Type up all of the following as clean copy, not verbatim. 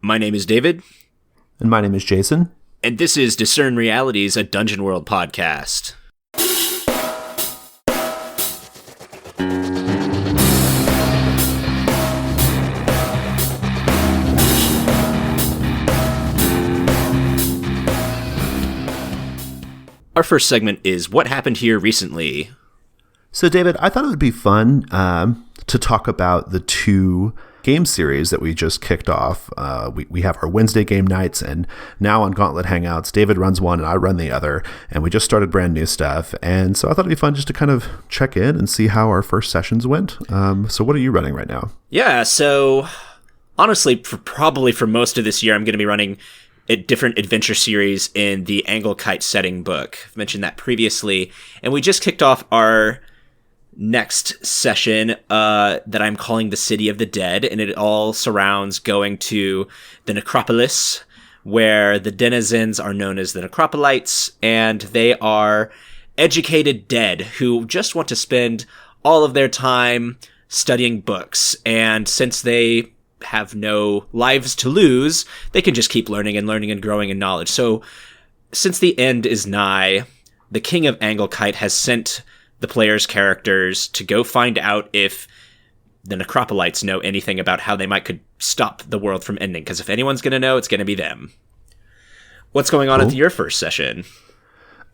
My name is David. And my name is Jason. And this is Discern Realities, a Dungeon World podcast. Our first segment is What Happened Here Recently. So, David, I thought it would be fun to talk about the two game series that we just kicked off. We have our Wednesday game nights, and now on Gauntlet Hangouts, David runs one and I run the other, and we just started brand new stuff. And so I thought it'd be fun just to kind of check in and see how our first sessions went. So what are you running right now? Yeah, so honestly, probably for most of this year, I'm going to be running a different adventure series in the Anglekite setting book. I've mentioned that previously. And we just kicked off our next session that I'm calling the City of the Dead, and it all surrounds going to the necropolis, where the denizens are known as the necropolites, and they are educated dead who just want to spend all of their time studying books, and since they have no lives to lose, they can just keep learning and growing in knowledge. So since the end is nigh, the King of Anglekite has sent the players' characters to go find out if the necropolites know anything about how they could stop the world from ending. Because if anyone's going to know, it's going to be them. What's going on at your first session?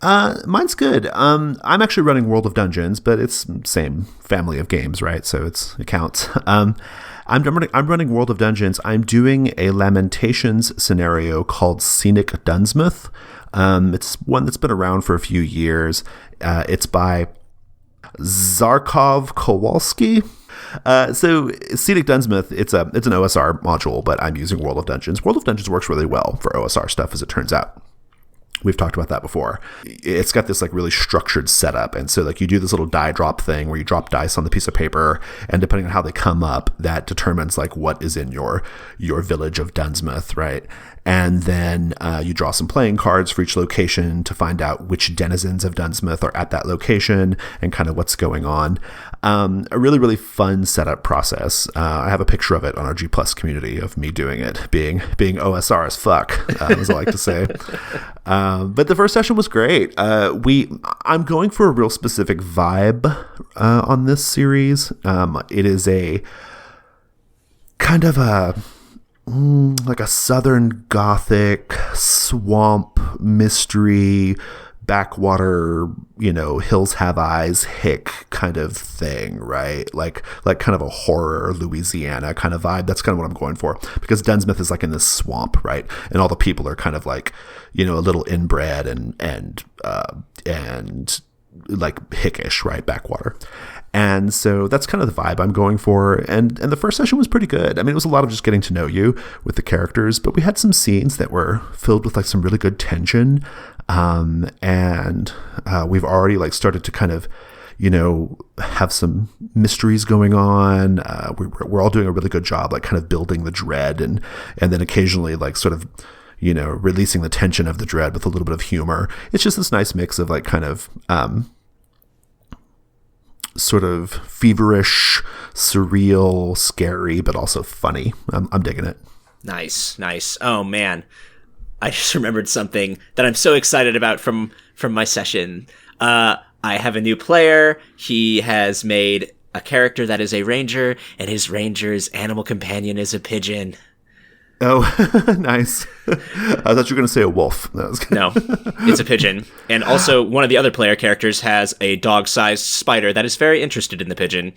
Mine's good. I'm actually running World of Dungeons, but it's same family of games, right? So it counts. I'm running World of Dungeons. I'm doing a Lamentations scenario called Scenic Dunnsmouth. It's one that's been around for a few years. It's by Zarkov Kowalski. So Scenic Dunnsmouth, it's an OSR module, but I'm using World of Dungeons. World of Dungeons works really well for OSR stuff, as it turns out. We've talked about that before. It's got this really structured setup. And so you do this little die drop thing where you drop dice on the piece of paper, and depending on how they come up, that determines what is in your village of Dunnsmouth, right? And then you draw some playing cards for each location to find out which denizens of Dunnsmouth are at that location and kind of what's going on. A really, really fun setup process. I have a picture of it on our G Plus community of me doing it, being OSR as fuck, as I like to say. But the first session was great. I'm going for a real specific vibe on this series. It is a kind of a Southern Gothic swamp mystery, backwater, hills have eyes, hick kind of thing, right? Like kind of a horror Louisiana kind of vibe. That's kind of what I'm going for, because Dunnsmouth is in this swamp, right? And all the people are kind of a little inbred and hickish, right? Backwater. And so that's kind of the vibe I'm going for. And the first session was pretty good. I mean, it was a lot of just getting to know you with the characters, but we had some scenes that were filled with some really good tension. And we've already started to kind of, have some mysteries going on. We're all doing a really good job, kind of building the dread and then occasionally sort of, releasing the tension of the dread with a little bit of humor. It's just this nice mix of kind of, sort of feverish, surreal, scary, but also funny. I'm digging it. Nice. Oh man, I just remembered something that I'm so excited about from my session. I have a new player. He has made a character that is a ranger, and his ranger's animal companion is a pigeon. Oh, nice. I thought you were going to say a wolf. No, it's a pigeon. And also, one of the other player characters has a dog-sized spider that is very interested in the pigeon.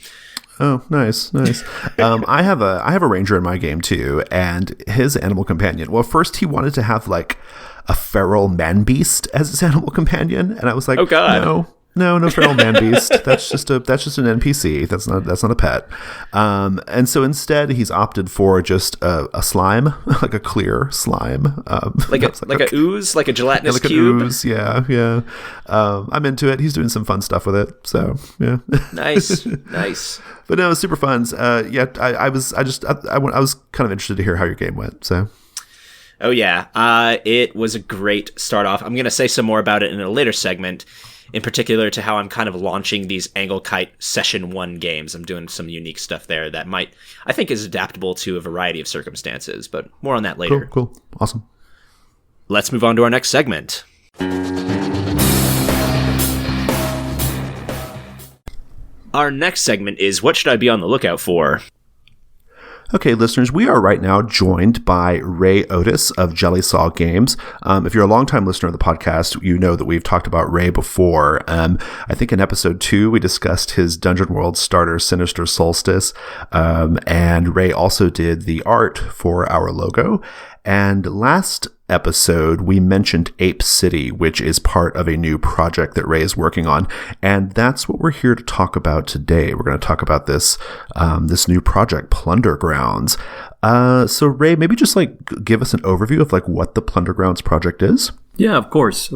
Oh, nice. I have a ranger in my game too, and his animal companion. Well, first he wanted to have a feral man beast as his animal companion, and I was like, oh god, no feral man beast. That's just an NPC. That's not a pet. And so instead, he's opted for just a slime, a clear slime, like a ooze, like a gelatinous cube. An ooze, yeah. I'm into it. He's doing some fun stuff with it. So yeah, nice. But no, it was super fun. I was kind of interested to hear how your game went. So. Oh yeah, it was a great start off. I'm gonna say some more about it in a later segment. in particular to how I'm kind of launching these Anglekite Session 1 games. I'm doing some unique stuff there that I think is adaptable to a variety of circumstances, but more on that later. Cool. Awesome. Let's move on to our next segment. Our next segment is What Should I Be on the Lookout For? Okay, listeners, we are right now joined by Ray Otus of Jelly Saw Games. If you're a longtime listener of the podcast, you know that we've talked about Ray before. I think in episode 2, we discussed his Dungeon World starter, Sinister Solstice, and Ray also did the art for our logo. And last episode, we mentioned Ape City, which is part of a new project that Ray is working on. And that's what we're here to talk about today. We're going to talk about this new project, Plundergrounds. So Ray, maybe just give us an overview of what the Plundergrounds project is. Yeah, of course.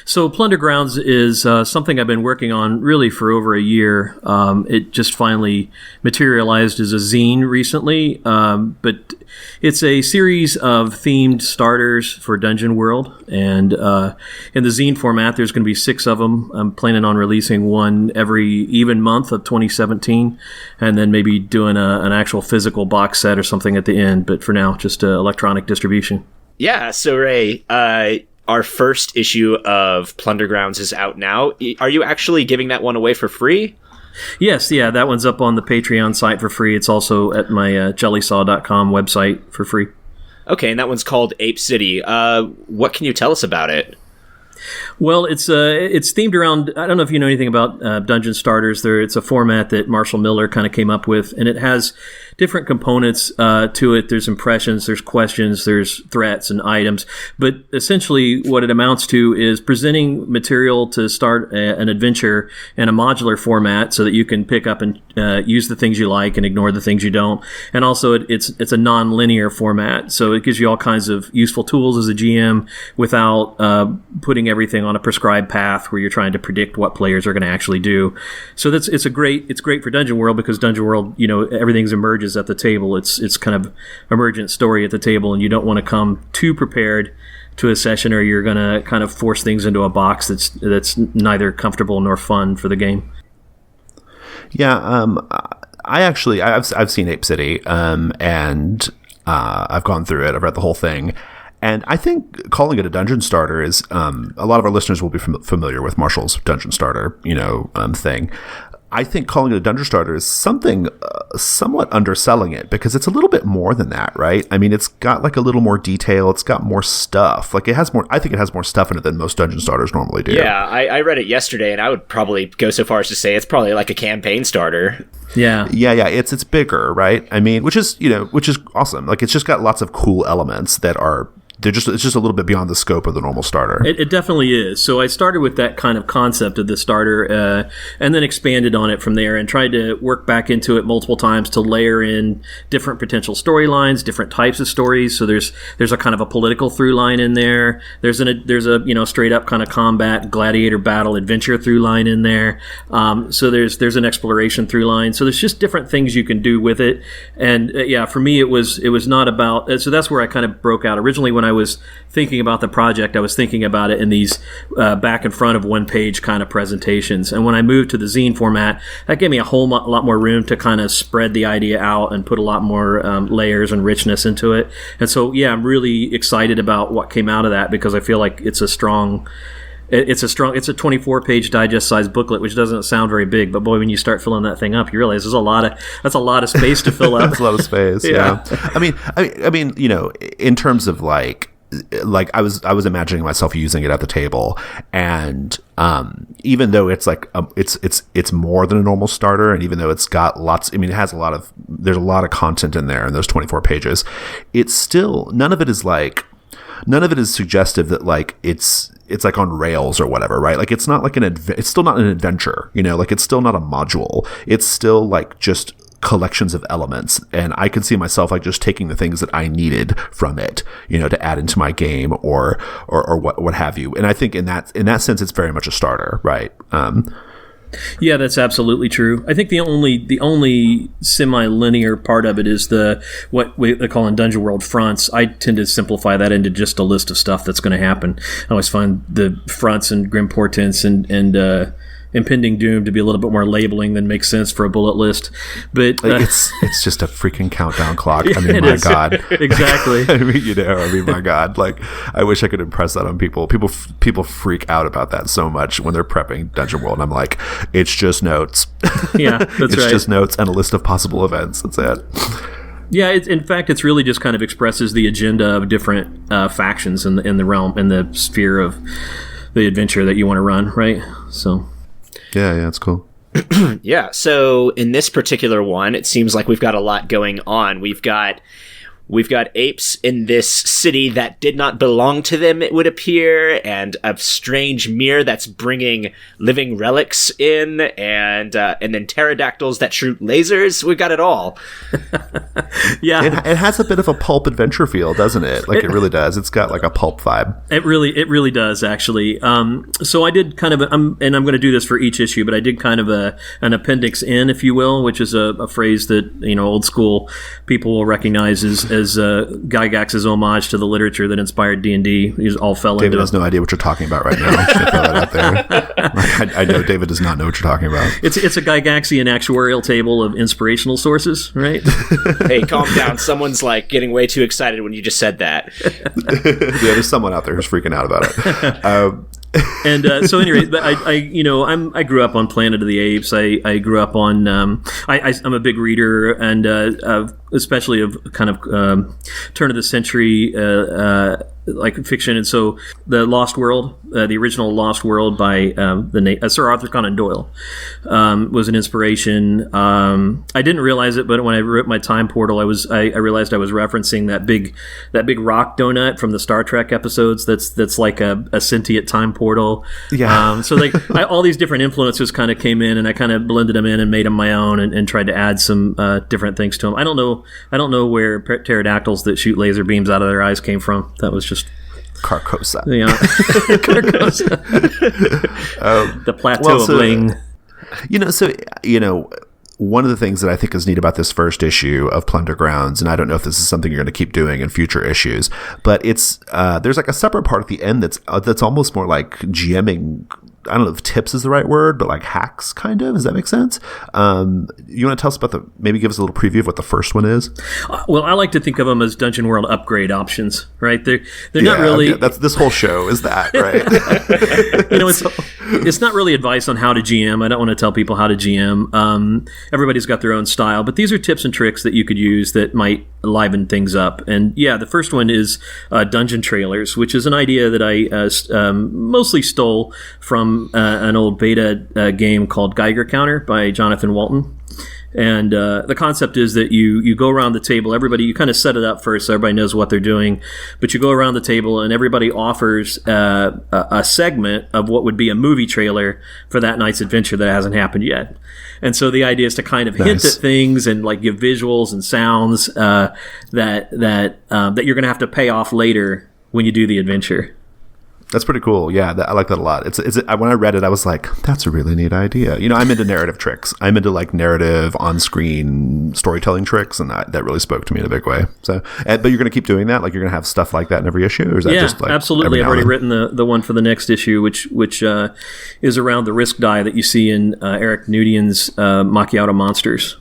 So Plundergrounds is something I've been working on really for over a year. It just finally materialized as a zine recently, but it's a series of themed starters for Dungeon World, and in the zine format, there's going to be 6 of them. I'm planning on releasing one every even month of 2017, and then maybe doing an actual physical box set or something at the end, but for now, just electronic distribution. Yeah, so Ray, our first issue of Plundergrounds is out now. Are you actually giving that one away for free? Yes, yeah, that one's up on the Patreon site for free. It's also at my jellysaw.com website for free. Okay, and that one's called Ape City. What can you tell us about it? Well, it's themed around, I don't know if you know anything about Dungeon Starters. It's a format that Marshall Miller kind of came up with, and it has different components to it. There's impressions, there's questions, there's threats and items. But essentially what it amounts to is presenting material to start an adventure in a modular format so that you can pick up and use the things you like and ignore the things you don't. And also it's a non-linear format, so it gives you all kinds of useful tools as a GM without putting everything on a prescribed path where you're trying to predict what players are going to actually do. So it's great for Dungeon World, because Dungeon World, everything's emerges at the table. It's kind of emergent story at the table, and you don't want to come too prepared to a session, or you're going to kind of force things into a box that's neither comfortable nor fun for the game. Yeah, I've seen Ape City, and I've gone through it. I've read the whole thing. And I think calling it a dungeon starter is, a lot of our listeners will be familiar with Marshall's dungeon starter, thing. I think calling it a dungeon starter is something somewhat underselling it, because it's a little bit more than that, right? I mean, it's got a little more detail. It's got more stuff. I think it has more stuff in it than most dungeon starters normally do. Yeah, I read it yesterday, and I would probably go so far as to say it's probably like a campaign starter. Yeah. It's bigger, right? I mean, which is awesome. It's just got lots of cool elements that are. It's just a little bit beyond the scope of the normal starter. It definitely is. So I started with that kind of concept of the starter, and then expanded on it from there, and tried to work back into it multiple times to layer in different potential storylines, different types of stories. So there's a kind of a political through line in there. There's a straight up kind of combat, gladiator battle, adventure through line in there. So there's an exploration through line. So there's just different things you can do with it. And for me, it was not about. So that's where I kind of broke out. Originally, when I was thinking about the project, I was thinking about it in these back and front of one page kind of presentations. And when I moved to the zine format, that gave me a whole lot more room to kind of spread the idea out and put a lot more layers and richness into it. And so, I'm really excited about what came out of that, because I feel like it's a 24-page digest-sized booklet, which doesn't sound very big, but boy, when you start filling that thing up, you realize that's a lot of space to fill up. That's a lot of space. Yeah. I mean, in terms of I was imagining myself using it at the table, and even though it's it's more than a normal starter, and even though it's got there's a lot of content in there in those 24 pages, it's still none of it is suggestive that it's on rails or whatever, right? It's not it's still not an adventure, it's still not a module. It's still just collections of elements, and I can see myself just taking the things that I needed from it, to add into my game or what have you. And I think in that sense, it's very much a starter, right? Yeah, that's absolutely true. I think the only semi-linear part of it is what they call in Dungeon World fronts. I tend to simplify that into just a list of stuff that's going to happen. I always find the fronts and Grim Portents and Impending Doom to be a little bit more labeling than makes sense for a bullet list. But it's just a freaking countdown clock. I mean, my God. Exactly. My God. Like, I wish I could impress that on people. People freak out about that so much when they're prepping Dungeon World. And I'm like, it's just notes. Yeah, that's right. It's just notes and a list of possible events. That's it. Yeah, in fact, it's really just kind of expresses the agenda of different factions in the realm, in the sphere of the adventure that you want to run, right? So... Yeah, it's cool. Yeah, so in this particular one, it seems like we've got a lot going on. We've got apes in this city that did not belong to them, it would appear, and a strange mirror that's bringing living relics in, and then pterodactyls that shoot lasers. We've got it all. Yeah, it has a bit of a pulp adventure feel, doesn't it? Like, it really does. It's got like a pulp vibe. It really does, actually. So I did kind of, and I'm going to do this for each issue, but I did kind of an appendix in, if you will, which is a phrase that old school people will recognize as Gygax's homage to the literature that inspired D&D. He all fell David into has no idea what you're talking about right now. Should I throw that out there? I know David does not know what you're talking about. It's a Gygaxian actuarial table of inspirational sources, right? Hey, calm down. Someone's like getting way too excited when you just said that. Yeah, there's someone out there who's freaking out about it. And so anyway, I grew up on Planet of the Apes. I grew up on I'm a big reader, and especially of kind of turn of the century like fiction. And so the Lost World, the original Lost World by Sir Arthur Conan Doyle, was an inspiration. I didn't realize it, but when I wrote my time portal, I realized I was referencing that big rock donut from the Star Trek episodes. That's like a sentient time portal. Yeah. So like all these different influences kind of came in, and I kind of blended them in and made them my own, and tried to add some different things to them. I don't know where pterodactyls that shoot laser beams out of their eyes came from. That was just Carcosa. Yeah. Carcosa. The plateau of Ling. One of the things that I think is neat about this first issue of Plundergrounds, and I don't know if this is something you're going to keep doing in future issues, but it's there's like a separate part at the end that's almost more like GMing. I don't know if tips is the right word, but like hacks, kind of. Does that make sense? You want to tell us about maybe give us a little preview of what the first one is? Well, I like to think of them as Dungeon World upgrade options, right? They're not really. That's this whole show is that, right? It's not really advice on how to GM. I don't want to tell people how to GM. Everybody's got their own style, but these are tips and tricks that you could use that might liven things up. And yeah, the first one is dungeon trailers, which is an idea that I mostly stole from an old beta game called Geiger Counter by Jonathan Walton. And the concept is that you go around the table, you kind of set it up first so everybody knows what they're doing, but you go around the table and everybody offers a segment of what would be a movie trailer for that night's adventure that hasn't happened yet. And so the idea is to kind of hint at things and like give visuals and sounds that you're going to have to pay off later when you do the adventure. That's pretty cool. Yeah, I like that a lot. When I read it, I was like, that's a really neat idea. I'm into narrative tricks. I'm into like narrative on-screen storytelling tricks, and that really spoke to me in a big way. So, but you're going to keep doing that? Like you're going to have stuff like that in every issue? Or is that just like absolutely. I've already written the one for the next issue, which is around the risk die that you see in Eric Nudian's Macchiato Monsters.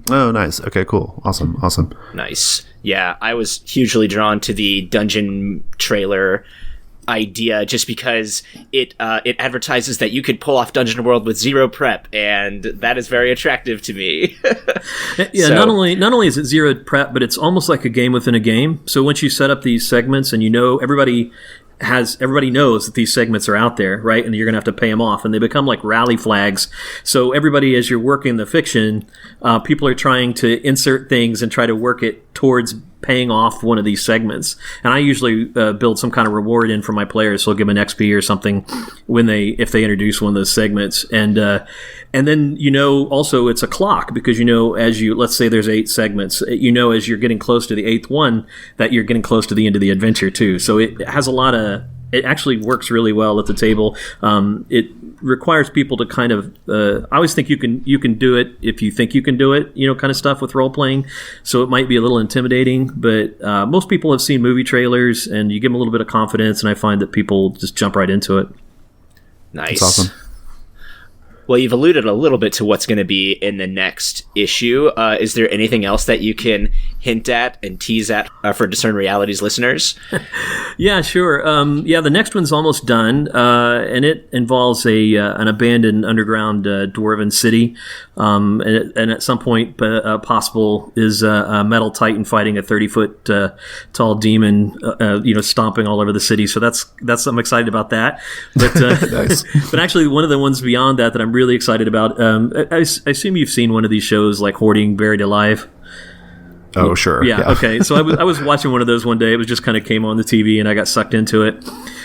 Oh, nice. Okay, cool. Awesome. Nice. Yeah, I was hugely drawn to the dungeon trailer idea just because it advertises that you could pull off Dungeon World with zero prep, and that is very attractive to me. Yeah, not only is it zero prep, but it's almost like a game within a game. So once you set up these segments and everybody knows that these segments are out there, right? And you're going to have to pay them off, and they become like rally flags. So everybody, as you're working the fiction, people are trying to insert things and try to work it towards paying off one of these segments. And I usually build some kind of reward in for my players, so I'll give them an XP or something if they introduce one of those segments. And then also it's a clock, because let's say there's 8 segments, as you're getting close to the 8th one that you're getting close to the end of the adventure too. So it has a lot of it actually works really well at the table. It requires people to kind of I always think you can do it if you think you can do it, kind of stuff with role playing. So it might be a little intimidating, but most people have seen movie trailers, and you give them a little bit of confidence, and I find that people just jump right into it. Nice. That's awesome. Well, you've alluded a little bit to what's going to be in the next issue. Is there anything else that you can hint at and tease at for Discern Reality's listeners? Yeah, sure. The next one's almost done, and it involves an abandoned underground dwarven city. And at some point, possible is a metal titan fighting a 30-foot tall demon, stomping all over the city. So that's I'm excited about that. But Nice. But actually, one of the ones beyond that I'm really excited about. I assume you've seen one of these shows like Hoarding Buried Alive. Oh, sure. Yeah. Okay. So I was watching one of those one day. It was just kind of came on the TV, and I got sucked into it.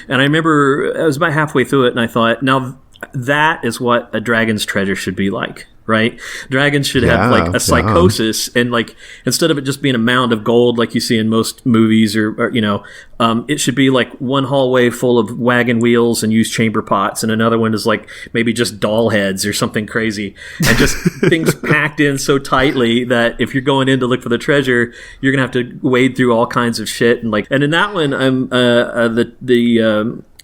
And I remember I was about halfway through it, and I thought, now that is what a dragon's treasure should be like. Right? Dragons should have like a psychosis, and like instead of it just being a mound of gold like you see in most movies, or it should be like one hallway full of wagon wheels and used chamber pots, and another one is like maybe just doll heads or something crazy, and just things packed in so tightly that if you're going in to look for the treasure, you're gonna have to wade through all kinds of shit. And in that one, I'm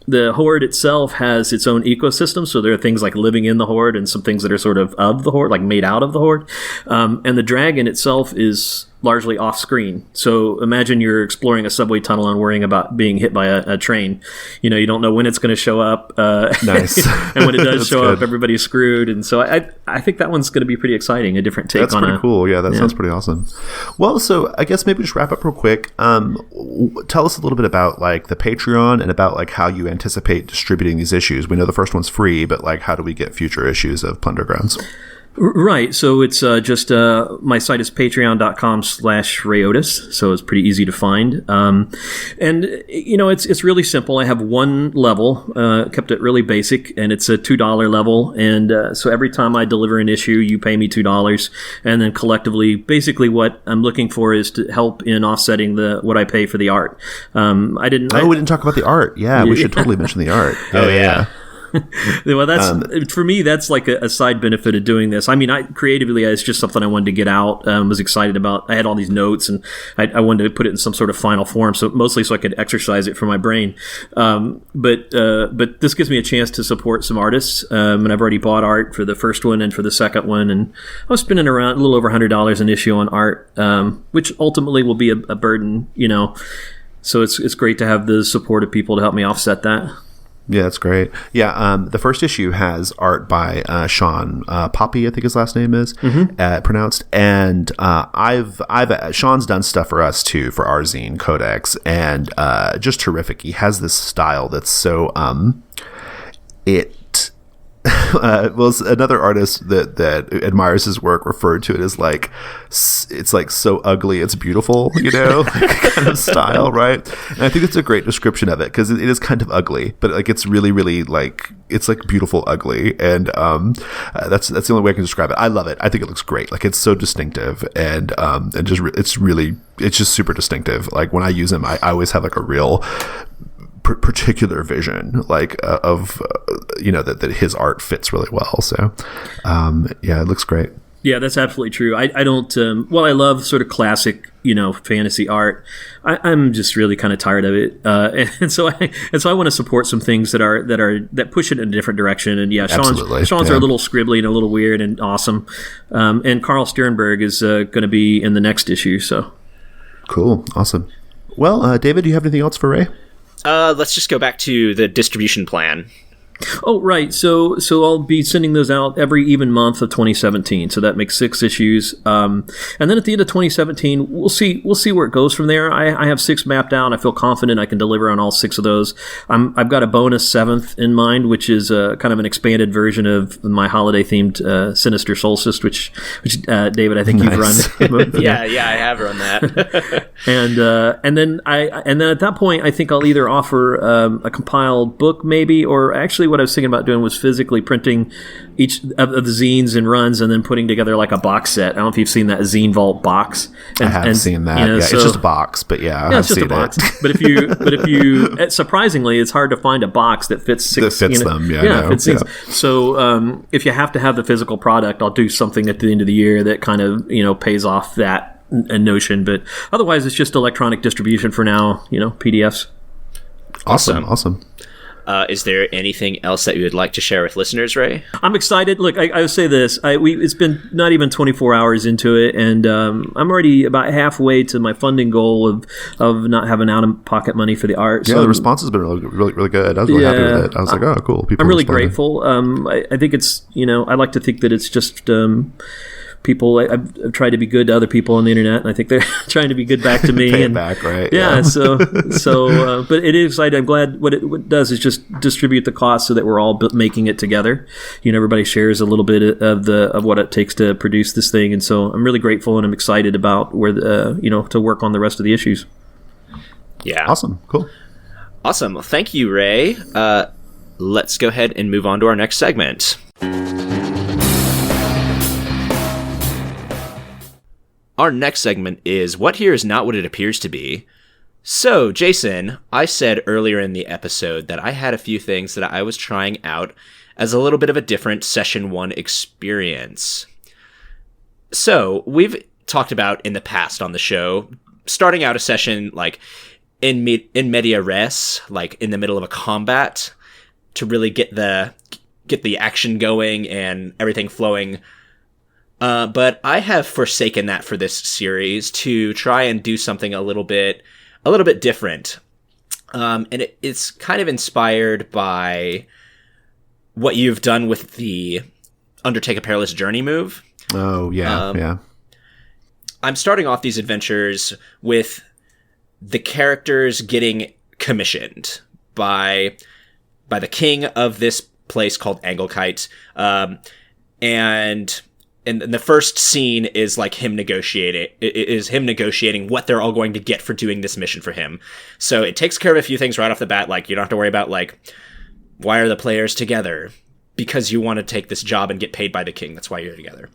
the Horde itself has its own ecosystem, so there are things like living in the Horde and some things that are sort of the Horde, like made out of the Horde. And the dragon itself is largely off-screen. So imagine you're exploring a subway tunnel and worrying about being hit by a train. You don't know when it's going to show up. Nice. And when it does show up, everybody's screwed. And so I think that one's going to be pretty exciting, a different take on it. That's pretty cool. Yeah, that sounds pretty awesome. Well, so I guess maybe just wrap up real quick. Tell us a little bit about like the Patreon and about like how you anticipate distributing these issues. We know the first one's free, but like how do we get future issues of Plundergrounds? Right. So it's just my site is patreon.com/Ray Otus. So it's pretty easy to find. And it's really simple. I have one level, kept it really basic, and it's a $2 level. And so every time I deliver an issue, you pay me $2. And then collectively, basically what I'm looking for is to help in offsetting what I pay for the art. We didn't talk about the art. Yeah, we should totally mention the art. Yeah. Well, that's for me. That's like a side benefit of doing this. I mean, creatively, it's just something I wanted to get out. Was excited about. I had all these notes, and I wanted to put it in some sort of final form. So mostly so I could exercise it for my brain. But this gives me a chance to support some artists. And I've already bought art for the first one and for the second one, and I was spending around a little over $100 an issue on art, which ultimately will be a burden. So it's great to have the support of people to help me offset that. Yeah, that's great. Yeah, the first issue has art by Sean Poppy, I think his last name is pronounced. And Sean's done stuff for us too, for our zine Codex, and just terrific. He has this style that's so well, another artist that admires his work referred to it as like, it's like so ugly it's beautiful, kind of style, right? And I think it's a great description of it, because it is kind of ugly, but like it's really, really like, it's like beautiful ugly, and that's the only way I can describe it. I love it. I think it looks great. Like it's so distinctive, and just it's just super distinctive. Like when I use them, I always have like a real particular vision, like of that his art fits really well. So it looks great. Yeah, that's absolutely true. I don't I love sort of classic fantasy art. I'm just really kind of tired of it, and so I want to support some things that push it in a different direction. And Sean's are a little scribbly and a little weird and awesome. And Carl Sternberg is going to be in the next issue. So cool, awesome. Well, David, do you have anything else for Ray? Let's just go back to the distribution plan. Oh, right. So I'll be sending those out every even month of 2017. So that makes 6 issues. And then at the end of 2017, we'll see where it goes from there. I have 6 mapped out. I feel confident I can deliver on all 6 of those. I've got a bonus 7th in mind, which is kind of an expanded version of my holiday themed Sinister Solstice, which David, I think you've run. Yeah, I have run that. and then at that point, I think I'll either offer a compiled book, maybe, or actually eventually what I was thinking about doing was physically printing each of the zines and runs and then putting together like a box set. I don't know if you've seen that Zine Vault box. I have seen that. It's just a box, but it's just a box. But if you surprisingly, it's hard to find a box that fits six. That fits them. Fits things. So if you have to have the physical product, I'll do something at the end of the year that kind of pays off that a notion, but otherwise it's just electronic distribution for now, PDFs. Awesome. Is there anything else that you would like to share with listeners, Ray? I'm excited. Look, I would say this. It's been not even 24 hours into it, and I'm already about halfway to my funding goal of not having out-of-pocket money for the art. Yeah, so the response has been really good. I was really happy with it. I was like, oh, cool. People I'm really grateful. I think it's, I like to think that it's just... people, I've tried to be good to other people on the internet, and I think they're trying to be good back to me. Pay it back, right? Yeah. But it is exciting. I'm glad what it does is just distribute the cost so that we're all making it together. Everybody shares a little bit of what it takes to produce this thing, and so I'm really grateful and I'm excited about where to work on the rest of the issues. Yeah. Awesome. Cool. Awesome. Well, thank you, Ray. Let's go ahead and move on to our next segment. Our next segment is What Here Is Not What It Appears to Be. So, Jason, I said earlier in the episode that I had a few things that I was trying out as a little bit of a different Session 1 experience. So, we've talked about in the past on the show, starting out a session like in media res, like in the middle of a combat, to really get the action going and everything flowing. But I have forsaken that for this series to try and do something a little bit different. And it's kind of inspired by what you've done with the Undertake a Perilous Journey move. Oh, yeah, yeah. I'm starting off these adventures with the characters getting commissioned by the king of this place called Anglekite. And the first scene is like him negotiating what they're all going to get for doing this mission for him. So it takes care of a few things right off the bat. Like, you don't have to worry about, like, why are the players together? Because you want to take this job and get paid by the king. That's why you're together.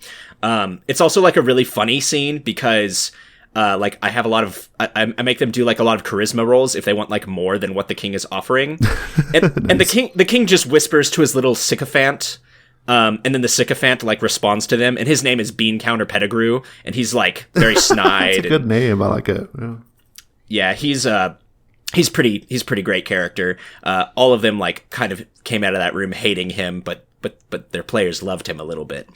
It's also like a really funny scene because, like, I have I make them do like a lot of charisma rolls if they want like more than what the king is offering. And, nice. And the king just whispers to his little sycophant. And then the sycophant like responds to them, and his name is Bean Counter Pettigrew, and he's like very snide. It's a good name. I like it. Yeah, he's pretty great character. All of them like kind of came out of that room hating him, but their players loved him a little bit.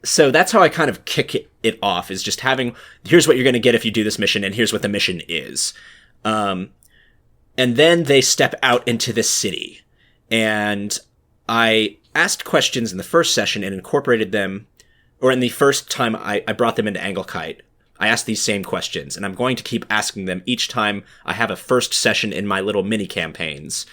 So that's how I kind of kick it off, is just having, here's what you're going to get if you do this mission, and here's what the mission is. And then they step out into this city, and I asked questions in the first session and incorporated them, or in the first time I brought them into Anglekite, I asked these same questions, and I'm going to keep asking them each time I have a first session in my little mini campaigns.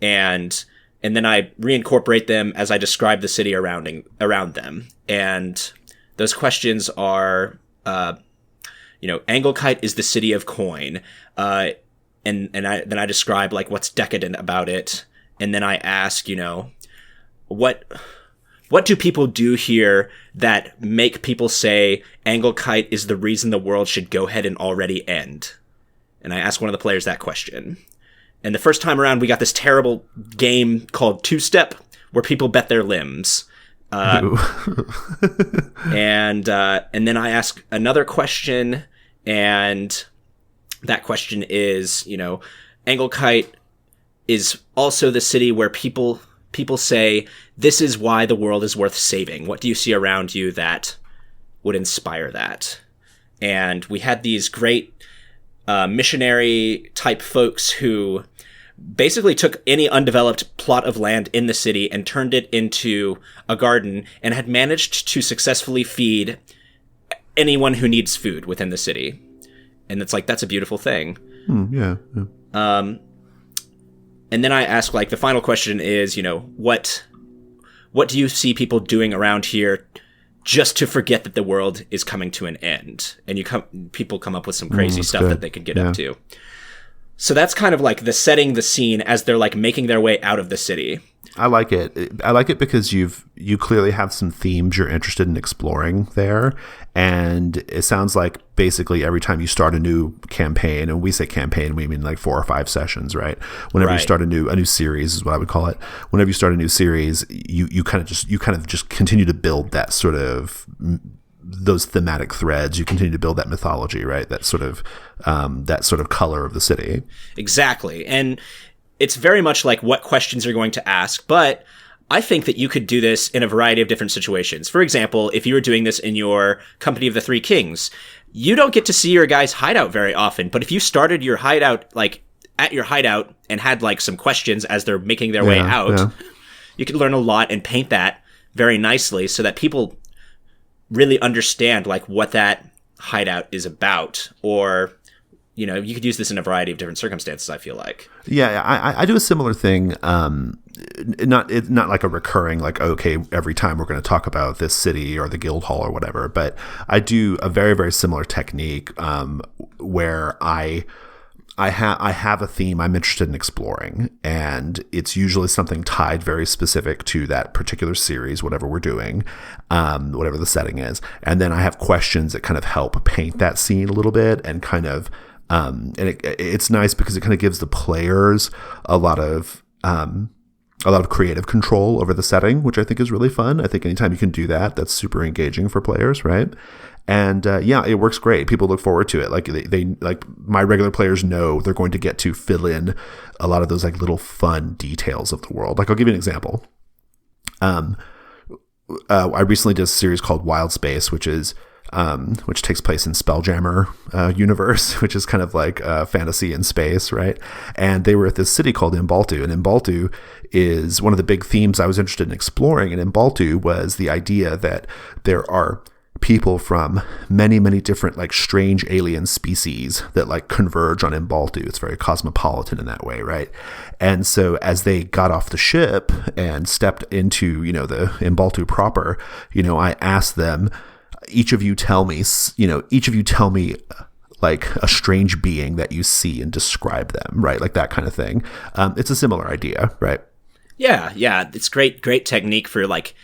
And then I reincorporate them as I describe the city around them. And those questions are, Anglekite is the city of coin. And then I describe like what's decadent about it. And then I ask, what do people do here that make people say Anglekite is the reason the world should go ahead and already end? And I asked one of the players that question. And the first time around, we got this terrible game called Two Step, where people bet their limbs. And then I ask another question, and that question is, Anglekite is also the city where people say, this is why the world is worth saving. What do you see around you that would inspire that? And we had these great missionary type folks who basically took any undeveloped plot of land in the city and turned it into a garden, and had managed to successfully feed anyone who needs food within the city. And it's like, that's a beautiful thing. Yeah. And then I ask, like, the final question is, what do you see people doing around here just to forget that the world is coming to an end? And people come up with some crazy stuff good. That they could get up to. So that's kind of like the setting the scene as they're like making their way out of the city. I like it. I like it because you clearly have some themes you're interested in exploring there. And it sounds like basically every time you start a new campaign, and we say campaign, we mean like 4 or 5 sessions, right? Whenever you start a new series is what I would call it. Whenever you start a new series, you kind of just continue to build that sort of those thematic threads. You continue to build that mythology, right? That sort of color of the city. Exactly. And it's very much like what questions you're going to ask, but I think that you could do this in a variety of different situations. For example, if you were doing this in your Company of the Three Kings, you don't get to see your guys' hideout very often, but if you started your hideout, like, at your hideout and had, like, some questions as they're making their way out, you could learn a lot and paint that very nicely so that people really understand, like, what that hideout is about, or... You know, you could use this in a variety of different circumstances, I feel like. Yeah, I do a similar thing. Not like a recurring, like, okay, every time we're going to talk about this city or the guild hall or whatever. But I do a very, very similar technique where I have a theme I'm interested in exploring, and it's usually something tied very specific to that particular series, whatever we're doing, whatever the setting is. And then I have questions that kind of help paint that scene a little bit and kind of... and it's nice because it kind of gives the players a lot of creative control over the setting, which I think is really fun. I think anytime you can do that, that's super engaging for players, right? And it works great. People look forward to it. Like they like my regular players know they're going to get to fill in a lot of those like little fun details of the world. Like I'll give you an example. I recently did a series called Wild Space, which takes place in Spelljammer universe, which is kind of like fantasy in space, right? And they were at this city called Imbaltu, and Imbaltu is one of the big themes I was interested in exploring. And Imbaltu was the idea that there are people from many, many different like strange alien species that like converge on Imbaltu. It's very cosmopolitan in that way, right? And so as they got off the ship and stepped into, the Imbaltu proper, I asked them, each of you tell me like a strange being that you see and describe them, right? Like that kind of thing. It's a similar idea, right? Yeah. It's great technique for like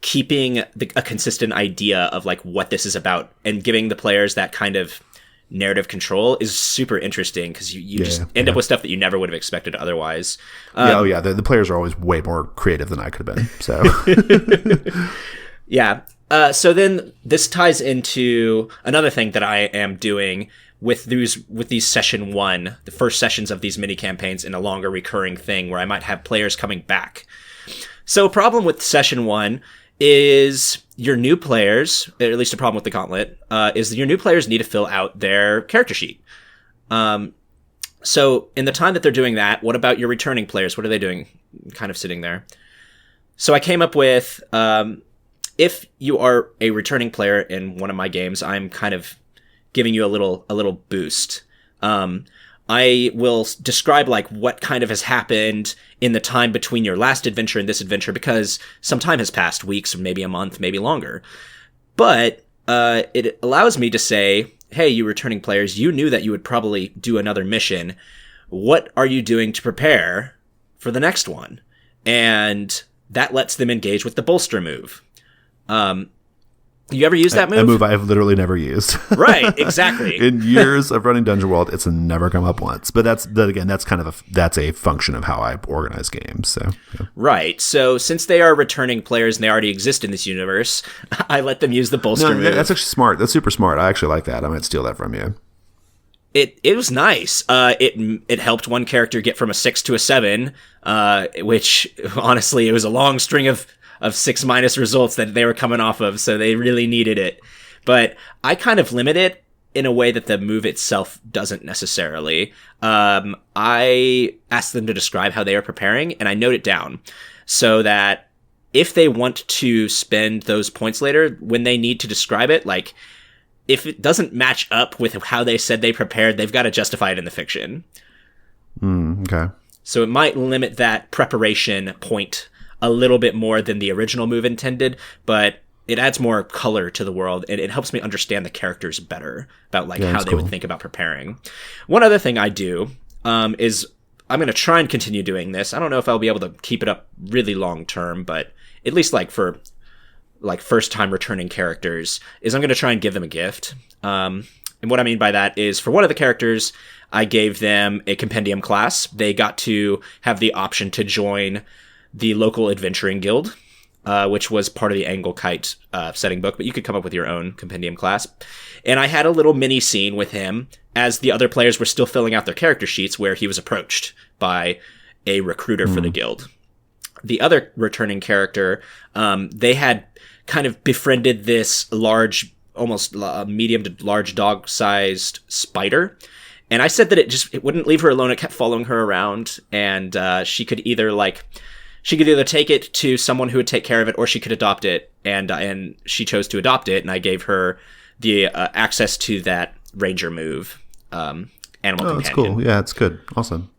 keeping a consistent idea of like what this is about and giving the players that kind of narrative control is super interesting because you just end up with stuff that you never would have expected otherwise. The players are always way more creative than I could have been. So yeah. So then this ties into another thing that I am doing with these session 1, the first sessions of these mini campaigns in a longer recurring thing where I might have players coming back. So a problem with session 1 is your new players, or at least a problem with the Gauntlet, is that your new players need to fill out their character sheet. So in the time that they're doing that, what about your returning players? What are they doing? Kind of sitting there. So I came up with, if you are a returning player in one of my games, I'm kind of giving you a little boost. I will describe like what kind of has happened in the time between your last adventure and this adventure, because some time has passed, weeks, or maybe a month, maybe longer. But it allows me to say, hey, you returning players, you knew that you would probably do another mission. What are you doing to prepare for the next one? And that lets them engage with the bolster move. You ever use that move? A move I've literally never used. Right, exactly. In years of running Dungeon World, it's never come up once. But that's a function of how I organize games. So yeah. Right. So since they are returning players and they already exist in this universe, I let them use the bolster move. That's actually smart. That's super smart. I actually like that. I might steal that from you. It was nice. It helped one character get from a 6 to a 7, which honestly it was a long string of 6- results that they were coming off of, so they really needed it. But I kind of limit it in a way that the move itself doesn't necessarily. I ask them to describe how they are preparing, and I note it down so that if they want to spend those points later, when they need to describe it, like if it doesn't match up with how they said they prepared, they've got to justify it in the fiction. Okay. So it might limit that preparation point a little bit more than the original move intended, but it adds more color to the world, and it helps me understand the characters better about like how they would think about preparing. One other thing I do is I'm going to try and continue doing this. I don't know if I'll be able to keep it up really long term, but at least like for like first time returning characters is I'm going to try and give them a gift. And what I mean by that is for one of the characters, I gave them a compendium class. They got to have the option to join the local adventuring guild, which was part of the Anglekite setting book, but you could come up with your own compendium class. And I had a little mini scene with him as the other players were still filling out their character sheets where he was approached by a recruiter for the guild. The other returning character, they had kind of befriended this large, almost medium to large dog-sized spider. And I said that it wouldn't leave her alone. It kept following her around, and she could either take it to someone who would take care of it, or she could adopt it. And she chose to adopt it, and I gave her the access to that ranger move, animal companion. That's cool. Yeah, it's good. Awesome.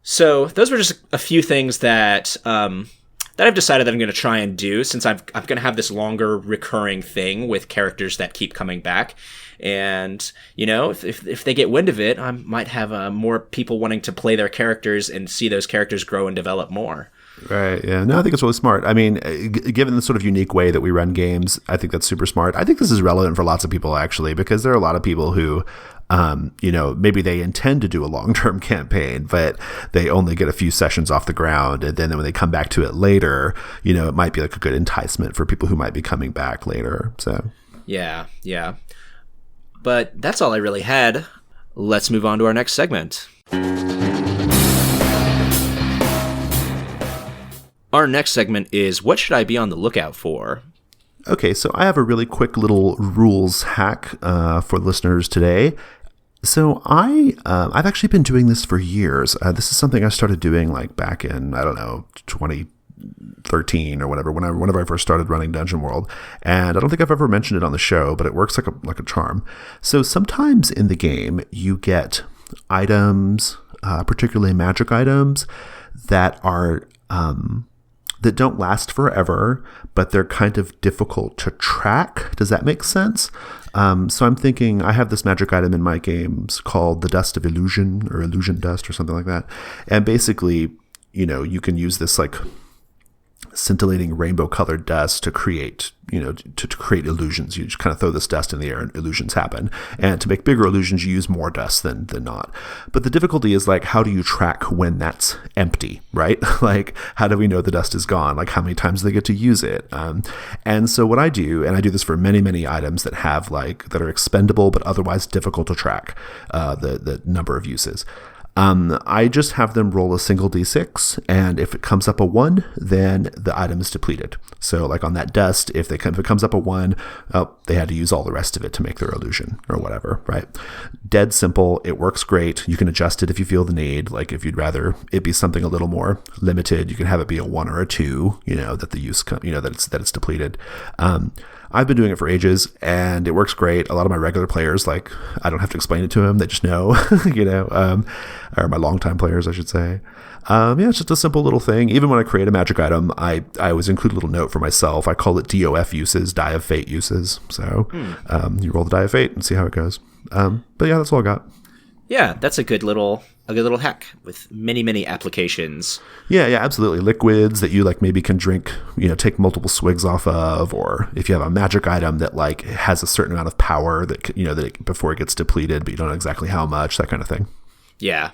So those were just a few things that I've decided that I'm going to try and do, since I'm going to have this longer recurring thing with characters that keep coming back. And, you know, if they get wind of it, I might have more people wanting to play their characters and see those characters grow and develop more. Right. Yeah. No, I think it's really smart. I mean, given the sort of unique way that we run games, I think that's super smart. I think this is relevant for lots of people, actually, because there are a lot of people who, you know, maybe they intend to do a long-term campaign, but they only get a few sessions off the ground. And then when they come back to it later, you know, it might be like a good enticement for people who might be coming back later. So, yeah. But that's all I really had. Let's move on to our next segment. Our next segment is, what should I be on the lookout for? Okay, so I have a really quick little rules hack for listeners today. So I've actually been doing this for years. This is something I started doing like back in, 2013 or whatever, whenever I first started running Dungeon World. And I don't think I've ever mentioned it on the show, but it works like a charm. So sometimes in the game, you get items, particularly magic items, that are that don't last forever, but they're kind of difficult to track. Does that make sense? So I'm thinking I have this magic item in my games called the Dust of Illusion, or Illusion Dust or something like that. And basically, you know, you can use this like scintillating rainbow colored dust to create, you know, to create illusions. You just kind of throw this dust in the air and illusions happen. And to make bigger illusions, you use more dust than not. But the difficulty is like, how do you track when that's empty, right? Like, how do we know the dust is gone? Like, how many times do they get to use it? And so what I do, and I do this for many, many items that have like, that are expendable, but otherwise difficult to track, the number of uses. I just have them roll a single d6, and if it comes up a 1, then the item is depleted. So like on that dust, if it comes up a 1, they had to use all the rest of it to make their illusion or whatever, right? Dead simple. It works great. You can adjust it if you feel the need. Like if you'd rather it be something a little more limited, you can have it be a 1 or a 2, you know, that the use, you know, that it's depleted. I've been doing it for ages, and it works great. A lot of my regular players, like, I don't have to explain it to them. They just know, you know, or my longtime players, I should say. Yeah, it's just a simple little thing. Even when I create a magic item, I always include a little note for myself. I call it DOF uses, Die of Fate uses. So you roll the Die of Fate and see how it goes. But yeah, that's all I got. Yeah, that's a good little hack with many, many applications. Yeah, absolutely. Liquids that you like maybe can drink, you know, take multiple swigs off of, or if you have a magic item that like has a certain amount of power that, you know, that before it gets depleted, but you don't know exactly how much, that kind of thing. Yeah.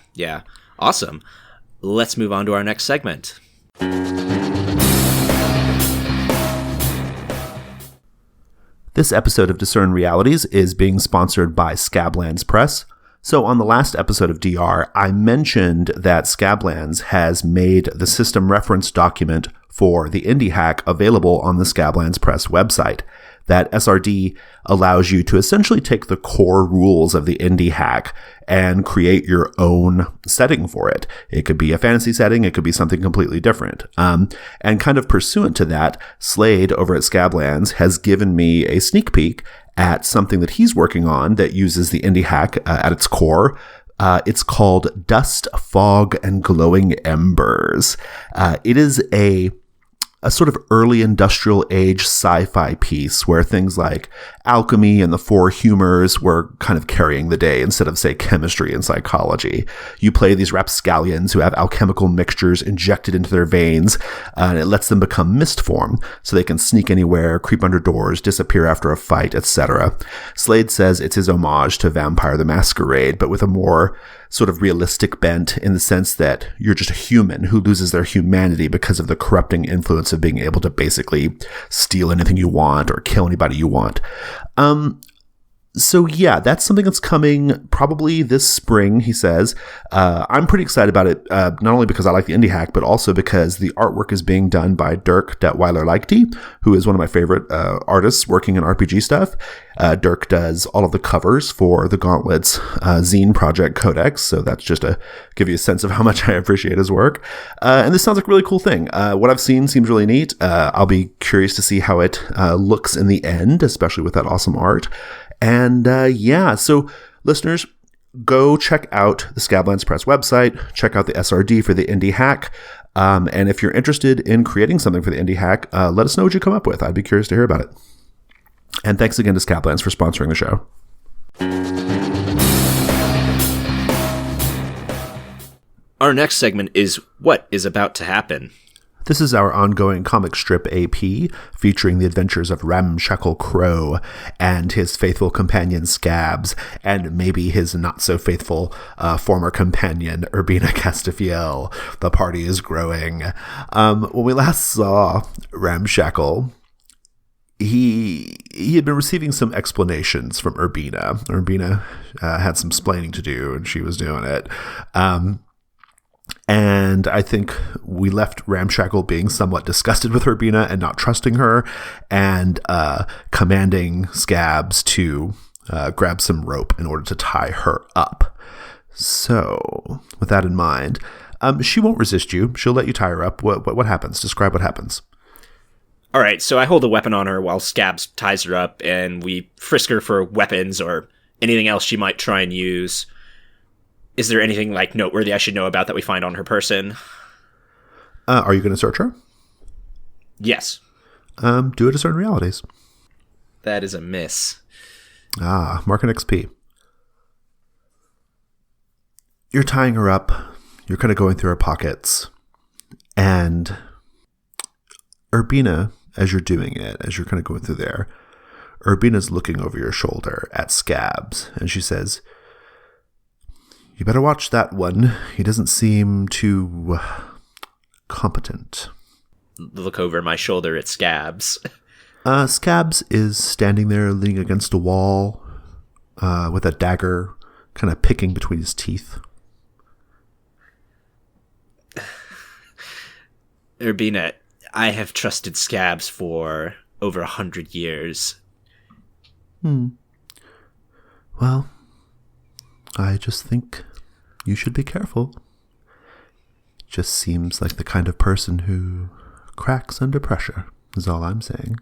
Awesome. Let's move on to our next segment. This episode of Discern Realities is being sponsored by Scablands Press. So on the last episode of DR, I mentioned that Scablands has made the system reference document for the Indie Hack available on the Scablands Press website. That SRD allows you to essentially take the core rules of the Indie Hack and create your own setting for it. It could be a fantasy setting. It could be something completely different. And kind of pursuant to that, Slade over at Scablands has given me a sneak peek at something that he's working on that uses the Indie Hack at its core. It's called Dust, Fog, and Glowing Embers. It is a a sort of early industrial age sci-fi piece where things like alchemy and the four humors were kind of carrying the day instead of, say, chemistry and psychology. You play these rapscallions who have alchemical mixtures injected into their veins, and it lets them become mist form so they can sneak anywhere, creep under doors, disappear after a fight, etc. Slade says it's his homage to Vampire the Masquerade, but with a more sort of realistic bent, in the sense that you're just a human who loses their humanity because of the corrupting influence of being able to basically steal anything you want or kill anybody you want. So yeah, that's something that's coming probably this spring, he says. I'm pretty excited about it, not only because I like the indie hack, but also because the artwork is being done by Dirk Detweiler-Leichte, who is one of my favorite artists working in RPG stuff. Dirk does all of the covers for the Gauntlet's zine project Codex, so that's just to give you a sense of how much I appreciate his work. And this sounds like a really cool thing. What I've seen seems really neat. I'll be curious to see how it looks in the end, especially with that awesome art. And yeah, so listeners, go check out the Scablands Press website, check out the SRD for the Indie Hack. And if you're interested in creating something for the Indie Hack, let us know what you come up with. I'd be curious to hear about it. And thanks again to Scablands for sponsoring the show. Our next segment is What is About to Happen? This is our ongoing comic strip AP, featuring the adventures of Ramshackle Crow and his faithful companion Scabs, and maybe his not-so-faithful former companion Urbina Castafiel. The party is growing. When we last saw Ramshackle, he had been receiving some explanations from Urbina. Urbina had some splaining to do, and she was doing it. And I think we left Ramshackle being somewhat disgusted with Urbina and not trusting her, and commanding Scabs to grab some rope in order to tie her up. So, with that in mind, she won't resist you. She'll let you tie her up. What happens? Describe what happens. All right, so I hold a weapon on her while Scabs ties her up, and we frisk her for weapons or anything else she might try and use. Is there anything, like, noteworthy I should know about that we find on her person? Are you going to search her? Yes. Do it to certain realities. That is a miss. Mark an XP. You're tying her up. You're kind of going through her pockets. And Urbina, as you're doing it, as you're kind of going through there, Urbina's looking over your shoulder at Scabs, and she says, "You better watch that one. He doesn't seem too competent." Look over my shoulder at Scabs. Scabs is standing there leaning against a wall with a dagger kind of picking between his teeth. Urbina, I have trusted Scabs for over 100 years. Well, I just think you should be careful. Just seems like the kind of person who cracks under pressure, is all I'm saying.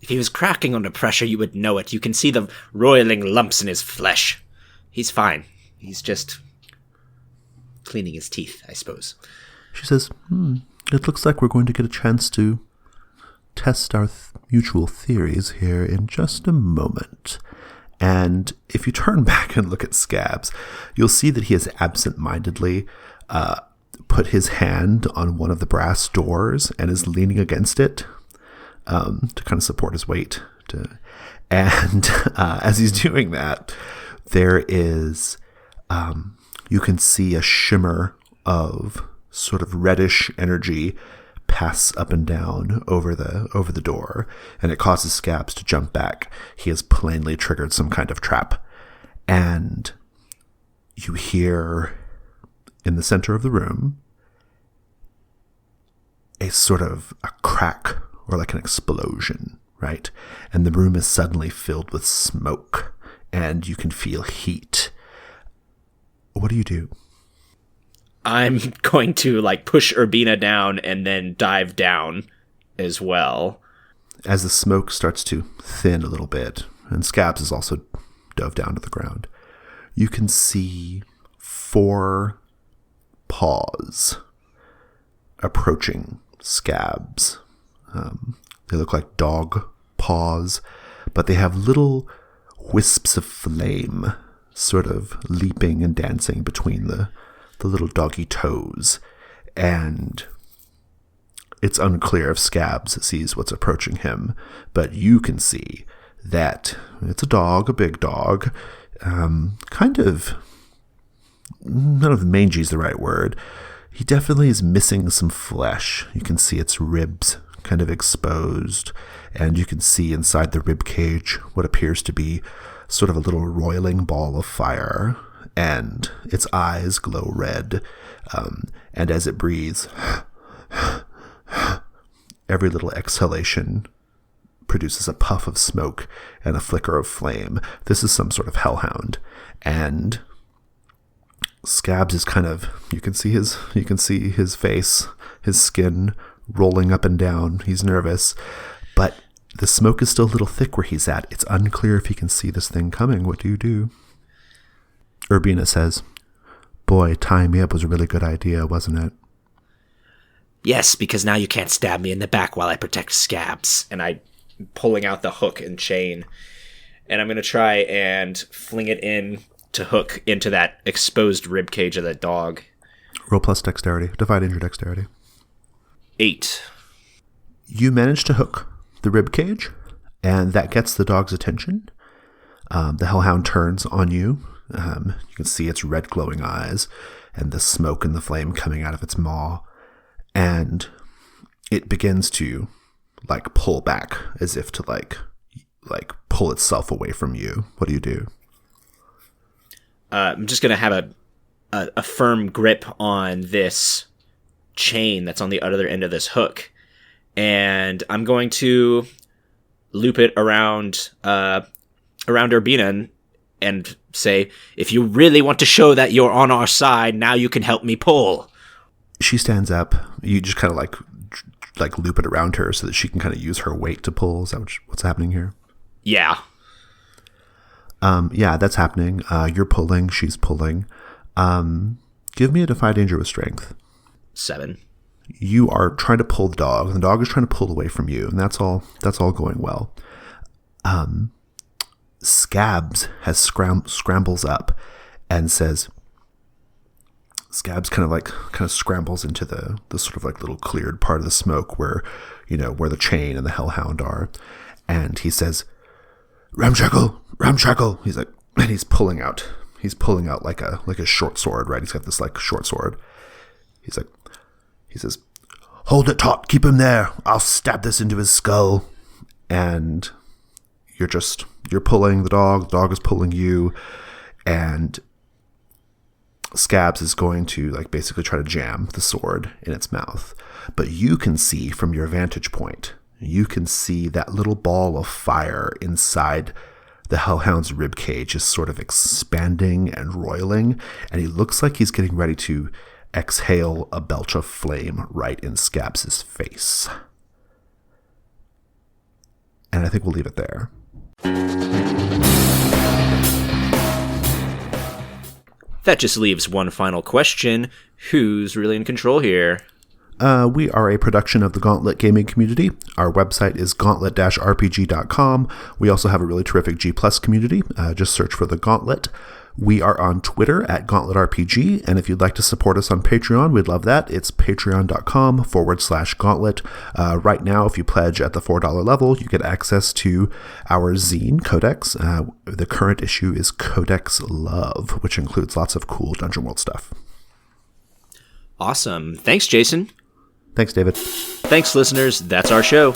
If he was cracking under pressure, you would know it. You can see the roiling lumps in his flesh. He's fine. He's just cleaning his teeth, I suppose. She says, it looks like we're going to get a chance to test our mutual theories here in just a moment. And if you turn back and look at Scabs, you'll see that he has absent-mindedly put his hand on one of the brass doors and is leaning against it to kind of support his weight. And as he's doing that, there is, you can see a shimmer of sort of reddish energy pass up and down over the door, and it causes Scabs to jump back. He has plainly triggered some kind of trap. And you hear in the center of the room a sort of a crack or like an explosion, right? And the room is suddenly filled with smoke, and you can feel heat. What do you do? I'm going to, push Urbina down and then dive down as well. As the smoke starts to thin a little bit, and Scabs is also dove down to the ground, you can see 4 paws approaching scabs. They look like dog paws, but they have little wisps of flame sort of leaping and dancing between the little doggy toes. And it's unclear if Scabs sees what's approaching him, but you can see that it's a big dog, kind of, none of mangy is the right word. He definitely is missing some flesh. You can see its ribs kind of exposed, and you can see inside the rib cage what appears to be sort of a little roiling ball of fire, and its eyes glow red, and as it breathes, every little exhalation produces a puff of smoke and a flicker of flame. This is some sort of hellhound, and Scabs is kind of, you can see his face, his skin rolling up and down. He's nervous, but the smoke is still a little thick where he's at. It's unclear if he can see this thing coming. What do you do? Urbina says, "Boy, tying me up was a really good idea, wasn't it?" Yes, because now you can't stab me in the back while I protect Scabs. And I'm pulling out the hook and chain, and I'm going to try and fling it in to hook into that exposed rib cage of that dog. Roll plus dexterity. Divide into your dexterity. 8. You manage to hook the rib cage, and that gets the dog's attention. The hellhound turns on you. You can see its red glowing eyes and the smoke and the flame coming out of its maw, and it begins to pull back as if to like pull itself away from you. What do you do? I'm just going to have a firm grip on this chain that's on the other end of this hook, and I'm going to loop it around Urbina and say, "If you really want to show that you're on our side, now you can help me pull." She stands up. You just kind of like loop it around her so that she can kind of use her weight to pull. Is that what's happening here? Yeah. Yeah, that's happening. You're pulling. She's pulling. Give me a defy danger with strength. 7. You are trying to pull the dog, and the dog is trying to pull away from you, and that's all going well. Scabs has scrambles up and says, Scabs kind of scrambles into the sort of little cleared part of the smoke where the chain and the hellhound are, and he says, Ramshackle. He's like, and he's pulling out like a short sword, right? He's got this short sword. He says, "Hold it taut, keep him there. I'll stab this into his skull." And you're pulling the dog is pulling you, and Scabs is going to basically try to jam the sword in its mouth. But you can see from your vantage point, you can see that little ball of fire inside the hellhound's rib cage is sort of expanding and roiling, and he looks like he's getting ready to exhale a belch of flame right in Scabs' face. And I think we'll leave it there. That just leaves one final question. Who's really in control here? We are a production of the Gauntlet gaming community. Our website is gauntlet-rpg.com. We also have a really terrific G+ community. Just search for the Gauntlet. We are on Twitter at GauntletRPG, and if you'd like to support us on Patreon, we'd love that. It's patreon.com/gauntlet. Right now, if you pledge at the $4 level, you get access to our zine, Codex. The current issue is Codex Love, which includes lots of cool Dungeon World stuff. Awesome. Thanks, Jason. Thanks, David. Thanks, listeners. That's our show.